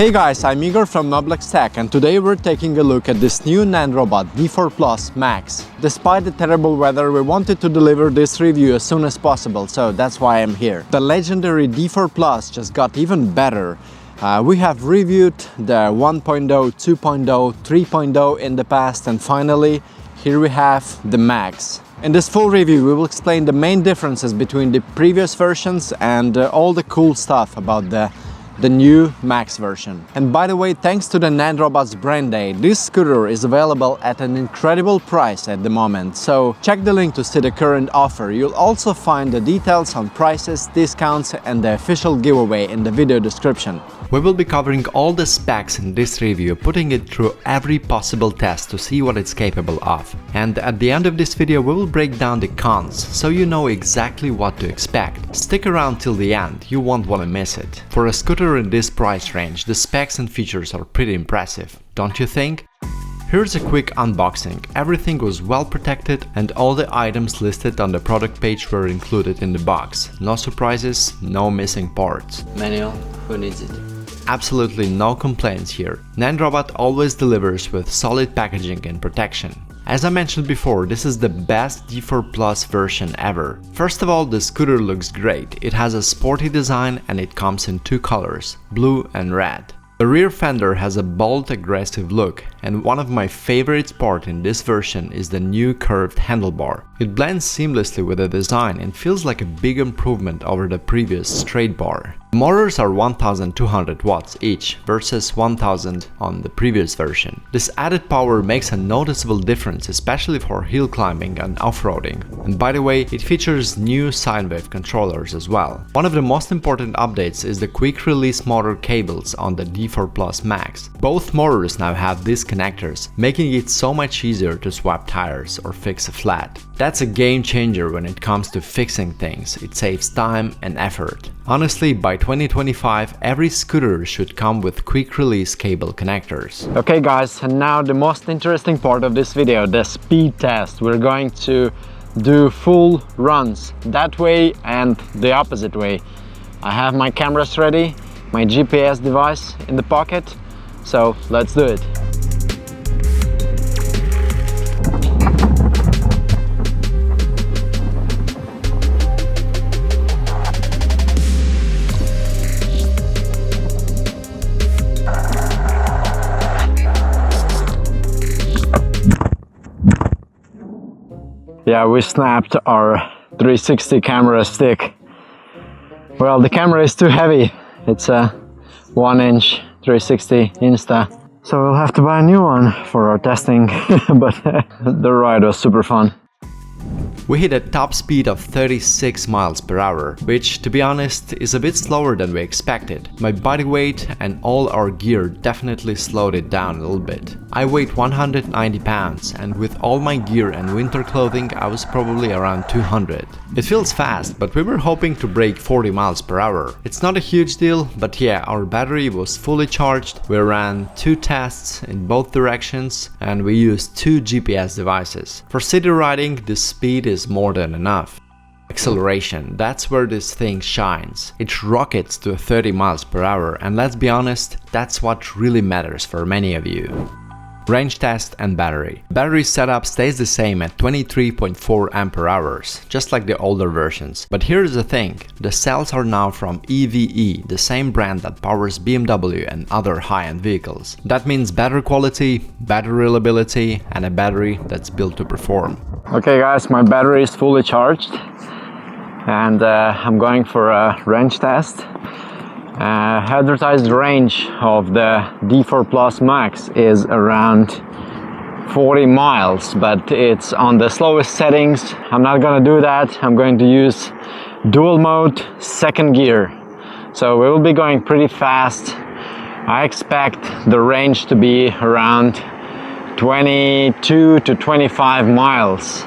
Hey guys, I'm Igor from Noblex Tech, and today we're taking a look at this new Nanrobot D4 Max. Despite the terrible weather, we wanted to deliver this review as soon as possible, so that's why I'm here. The legendary D4 just got even better. We have reviewed the 1.0, 2.0, 3.0 in the past, and finally, here we have the Max. In this full review, we will explain the main differences between the previous versions and all the cool stuff about the new Max version. And by the way, thanks to the Nanrobot's brand day, this scooter is available at an incredible price at the moment, so check the link to see the current offer. You'll also find the details on prices, discounts and the official giveaway in the video description. We will be covering all the specs in this review, putting it through every possible test to see what it's capable of. And at the end of this video we will break down the cons, so you know exactly what to expect. Stick around till the end, you won't want to miss it. For a scooter in this price range, the specs and features are pretty impressive, don't you think? Here's a quick unboxing. Everything was well protected and all the items listed on the product page were included in the box. No surprises, no missing parts. Manual, who needs it? Absolutely no complaints here. Nanrobot always delivers with solid packaging and protection. As I mentioned before, this is the best D4 Plus version ever. First of all, the scooter looks great. It has a sporty design and it comes in two colors, blue and red. The rear fender has a bold, aggressive look, and one of my favorite parts in this version is the new curved handlebar. It blends seamlessly with the design and feels like a big improvement over the previous straight bar. The motors are 1200 watts each versus 1000 on the previous version. This added power makes a noticeable difference, especially for hill climbing and off-roading. And by the way, it features new sine wave controllers as well. One of the most important updates is the quick release motor cables on the D4 Max. Both motors now have these connectors, making it so much easier to swap tires or fix a flat. That's a game changer when it comes to fixing things. It saves time and effort. Honestly, by 2025, every scooter should come with quick release cable connectors. Okay guys, and now the most interesting part of this video, the speed test. We're going to do full runs that way and the opposite way. I have my cameras ready, my GPS device in the pocket, so let's do it. Yeah, we snapped our 360 camera stick. Well, the camera is too heavy. It's a 1-inch 360 Insta. So we'll have to buy a new one for our testing, but the ride was super fun. We hit a top speed of 36 miles per hour, which, to be honest, is a bit slower than we expected. My body weight and all our gear definitely slowed it down a little bit. I weigh 190 pounds, and with all my gear and winter clothing I was probably around 200. It feels fast, but we were hoping to break 40 miles per hour. It's not a huge deal, but yeah, our battery was fully charged. We ran 2 tests in both directions and we used 2 GPS devices. For city riding, the speed is more than enough. Acceleration, that's where this thing shines. It rockets to 30 miles per hour, and let's be honest, that's what really matters for many of you. Range test and battery. Battery setup stays the same at 23.4 ampere hours, just like the older versions. But here's the thing, the cells are now from EVE, the same brand that powers BMW and other high-end vehicles. That means better quality, better reliability, and a battery that's built to perform. Okay guys, my battery is fully charged and I'm going for a range test. Advertised range of the D4 Max is around 40 miles, but it's on the slowest settings. I'm not gonna do that. I'm going to use dual mode, second gear. So we will be going pretty fast. I expect the range to be around 22 to 25 miles,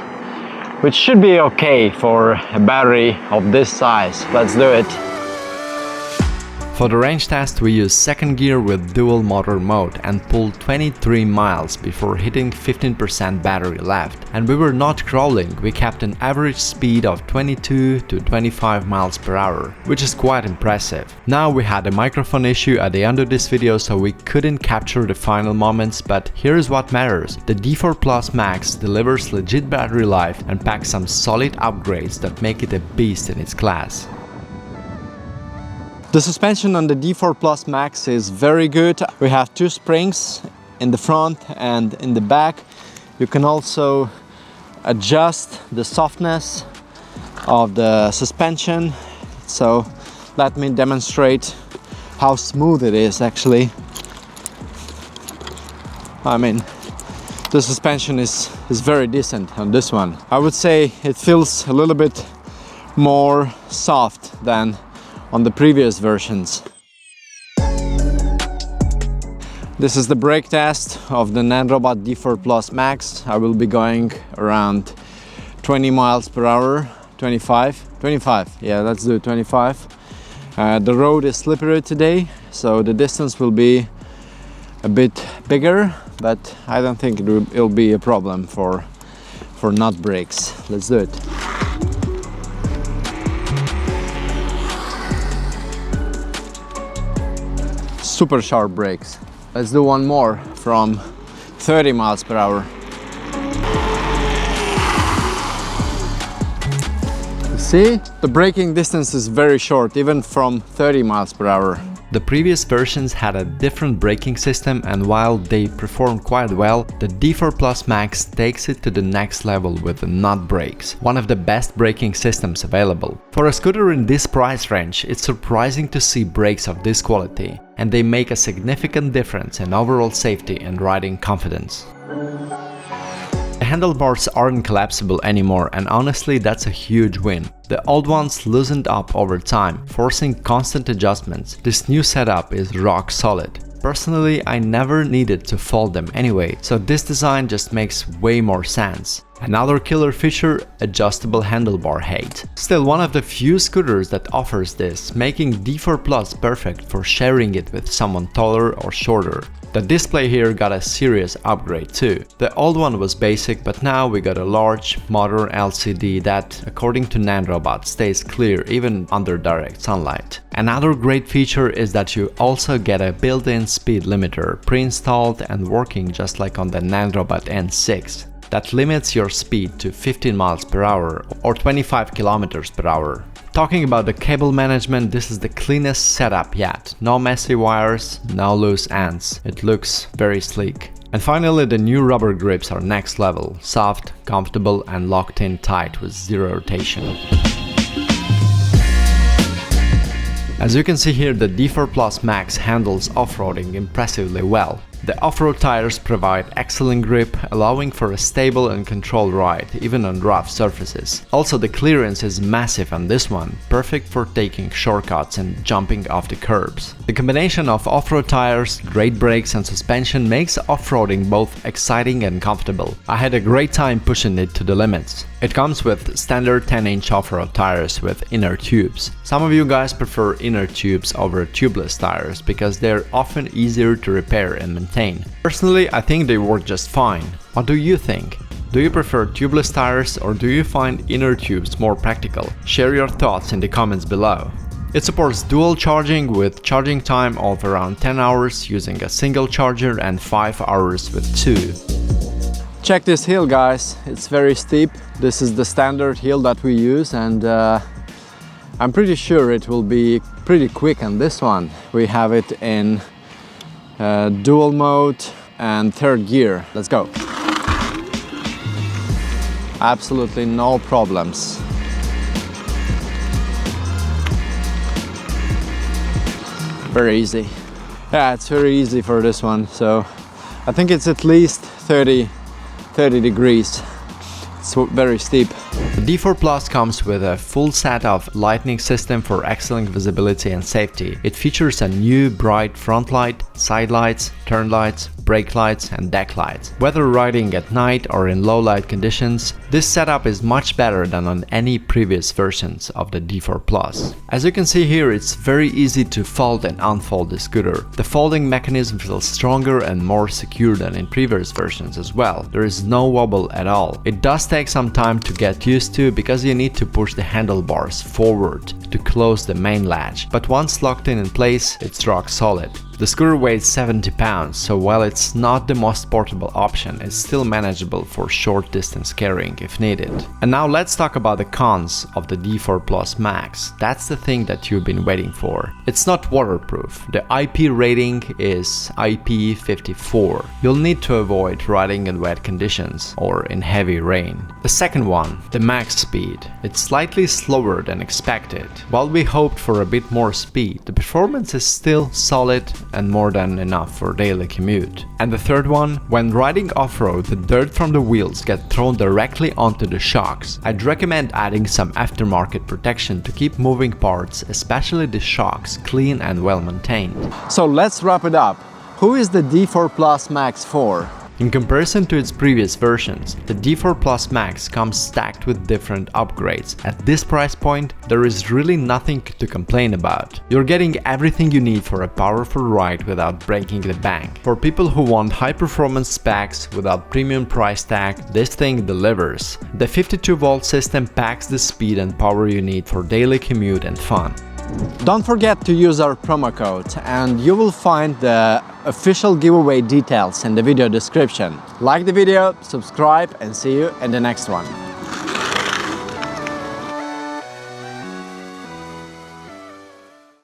which should be okay for a battery of this size. Let's do it. For the range test we used second gear with dual motor mode and pulled 23 miles before hitting 15% battery left. And we were not crawling, we kept an average speed of 22 to 25 miles per hour, which is quite impressive. Now we had a microphone issue at the end of this video, so we couldn't capture the final moments, but here's what matters. The D4 Plus Max delivers legit battery life and packs some solid upgrades that make it a beast in its class. The suspension on the D4 Plus Max is very good. We have two springs in the front and in the back. You can also adjust the softness of the suspension. So let me demonstrate how smooth it is actually. I mean, the suspension is very decent on this one. I would say it feels a little bit more soft than on the previous versions. This is the brake test of the Nanrobot D4 Plus Max. I will be going around 20 miles per hour, 25, yeah, let's do 25. The road is slippery today, so the distance will be a bit bigger, but I don't think it'll be a problem for NUTT brakes. Let's do it. Super sharp brakes. Let's do one more from 30 miles per hour. See, the braking distance is very short, even from 30 miles per hour. The previous versions had a different braking system, and while they performed quite well, the D4 Plus Max takes it to the next level with the NUTT brakes, one of the best braking systems available. For a scooter in this price range, it's surprising to see brakes of this quality, and they make a significant difference in overall safety and riding confidence. The handlebars aren't collapsible anymore, and honestly that's a huge win. The old ones loosened up over time, forcing constant adjustments. This new setup is rock solid. Personally, I never needed to fold them anyway, so this design just makes way more sense. Another killer feature, adjustable handlebar height. Still one of the few scooters that offers this, making D4 Plus perfect for sharing it with someone taller or shorter. The display here got a serious upgrade too. The old one was basic, but now we got a large modern LCD that, according to Nanrobot, stays clear even under direct sunlight. Another great feature is that you also get a built-in speed limiter, pre-installed and working just like on the Nanrobot N6. That limits your speed to 15 miles per hour or 25 kilometers per hour. Talking about the cable management, this is the cleanest setup yet. No messy wires, no loose ends. It looks very sleek. And finally, the new rubber grips are next level. Soft, comfortable and locked in tight with zero rotation. As you can see here, the D4 Plus Max handles off-roading impressively well. The off-road tires provide excellent grip, allowing for a stable and controlled ride, even on rough surfaces. Also, the clearance is massive on this one, perfect for taking shortcuts and jumping off the curbs. The combination of off-road tires, great brakes and suspension makes off-roading both exciting and comfortable. I had a great time pushing it to the limits. It comes with standard 10-inch off-road tires with inner tubes. Some of you guys prefer inner tubes over tubeless tires because they're often easier to repair and maintain. Personally, I think they work just fine. What do you think? Do you prefer tubeless tires or do you find inner tubes more practical? Share your thoughts in the comments below. It supports dual charging with charging time of around 10 hours using a single charger and 5 hours with two. Check this hill, guys, it's very steep. This is the standard hill that we use, and I'm pretty sure it will be pretty quick on this one. We have it in dual mode and third gear. Let's go. Absolutely no problems. Very easy. Yeah, it's very easy for this one, so I think it's at least 30 degrees. It's very steep. The D4 Plus comes with a full set of lighting system for excellent visibility and safety. It features a new bright front light, side lights, turn lights, brake lights and deck lights. Whether riding at night or in low light conditions, this setup is much better than on any previous versions of the D4 Plus. As you can see here, it's very easy to fold and unfold the scooter. The folding mechanism feels stronger and more secure than in previous versions as well. There is no wobble at all. It does take some time to get used to because you need to push the handlebars forward to close the main latch, but once locked in place, it's rock solid. The scooter weighs 70 pounds, so while it's not the most portable option, it's still manageable for short distance carrying if needed. And now let's talk about the cons of the D4 Plus Max. That's the thing that you've been waiting for. It's not waterproof. The IP rating is IP54. You'll need to avoid riding in wet conditions or in heavy rain. The second one, the max speed. It's slightly slower than expected. While we hoped for a bit more speed, the performance is still solid and more than enough for daily commute. And the third one, when riding off-road, the dirt from the wheels get thrown directly onto the shocks. I'd recommend adding some aftermarket protection to keep moving parts, especially the shocks, clean and well maintained. So let's wrap it up. Who is the D4 Plus Max for? In comparison to its previous versions, the D4 Plus Max comes stacked with different upgrades. At this price point, there is really nothing to complain about. You're getting everything you need for a powerful ride without breaking the bank. For people who want high-performance specs without premium price tag, this thing delivers. The 52-volt system packs the speed and power you need for daily commute and fun. Don't forget to use our promo code and you will find the official giveaway details in the video description. Like the video, subscribe, and see you in the next one.